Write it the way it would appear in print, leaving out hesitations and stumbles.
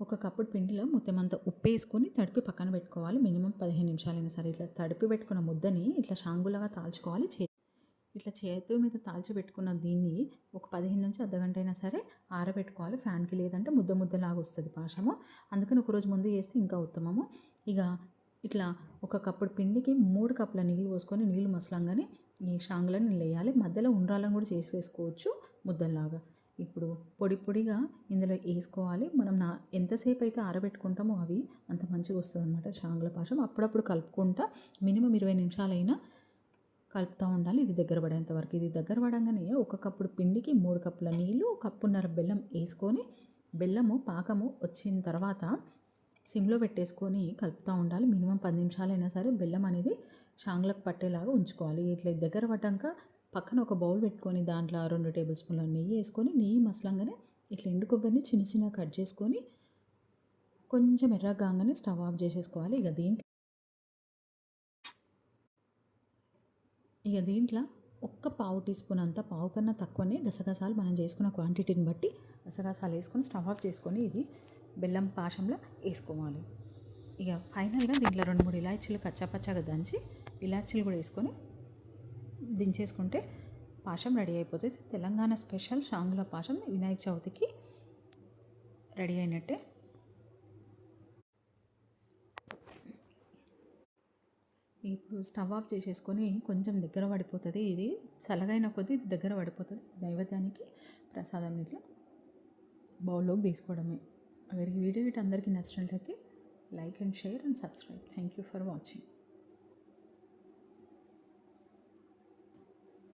ఒక కప్పుడు పిండిలో ముద్దమంత ఉప్పు వేసుకొని తడిపి పక్కన పెట్టుకోవాలి. మినిమం 15 నిమిషాలైనా సరే. ఇట్లా తడిపి పెట్టుకున్న ముద్దని ఇట్లా షాంగులాగా తాల్చుకోవాలి. ఇట్లా చేతుల మీద తాల్చి పెట్టుకున్న దీన్ని ఒక 15 నుంచి అర్ధగంట అయినా సరే ఆరబెట్టుకోవాలి ఫ్యాన్కి. లేదంటే ముద్ద ముద్దలాగా వస్తుంది పాశము. అందుకని ఒకరోజు ముందు చేస్తే ఇంకా ఉత్తమము. ఇక ఇట్లా ఒక కప్పుడు పిండికి 3 కప్పుల నీళ్ళు పోసుకొని నీళ్ళు మసలంగానే ఈ షాంగులను వేయాలి. మధ్యలో ఉండ్రాలను కూడా చేసేసుకోవచ్చు ముద్దల్లాగా. ఇప్పుడు పొడి పొడిగా ఇందులో వేసుకోవాలి. మనం ఎంతసేపు అయితే ఆరబెట్టుకుంటామో అవి అంత మంచిగా వస్తుంది అనమాట షాంగుల పాశం. అప్పుడప్పుడు కలుపుకుంటా మినిమం 20 నిమిషాలైనా కలుపుతూ ఉండాలి ఇది దగ్గర పడేంత వరకు. ఇది దగ్గర పడంగానే ఒక కప్పుడు పిండికి 3 కప్పుల నీళ్ళు, కప్పున్నర బెల్లం వేసుకొని బెల్లము పాకము వచ్చిన తర్వాత సిమ్లో పెట్టేసుకొని కలుపుతూ ఉండాలి. మినిమం 10 నిమిషాలైనా సరే బెల్లం అనేది షాంగులకు పట్టేలాగా ఉంచుకోవాలి. ఇట్లా దగ్గర పడ్డాక పక్కన ఒక బౌల్ పెట్టుకొని దాంట్లో 2 టేబుల్ స్పూన్ల నెయ్యి వేసుకొని నెయ్యి మసలంగానే ఇట్లా ఎండు కొబ్బరిని చిన్న చిన్నగా కట్ చేసుకొని కొంచెం ఎర్రగానే స్టవ్ ఆఫ్ చేసేసుకోవాలి. దీంట్లో ఒక్క పావు టీ స్పూన్ అంతా, పావు కన్నా తక్కువనే గసగసాలు మనం చేసుకున్న క్వాంటిటీని బట్టి గసగసాలు వేసుకొని స్టవ్ ఆఫ్ చేసుకొని ఇది బెల్లం పాశంలో వేసుకోవాలి. ఇక ఫైనల్గా దీంట్లో 2-3 ఇలాచీలు కచ్చాపచ్చాగా దంచి ఇలాచీలు కూడా వేసుకొని దించేసుకుంటే పాశం రెడీ అయిపోతుంది. తెలంగాణ స్పెషల్ షాంగుల పాశం వినాయక చవితికి రెడీ అయినట్టే. ఇప్పుడు స్టవ్ ఆఫ్ చేసేసుకొని కొంచెం దగ్గర పడిపోతుంది. ఇది చల్లగైన కొద్దీ దగ్గర పడిపోతుంది. నైవేద్యానికి ప్రసాదం ఇట్లా బౌల్లోకి తీసుకోవడమే. అगर ఈ వీడియో అందరికీ నచ్చినట్లయితే like and share and subscribe. Thank you for watching.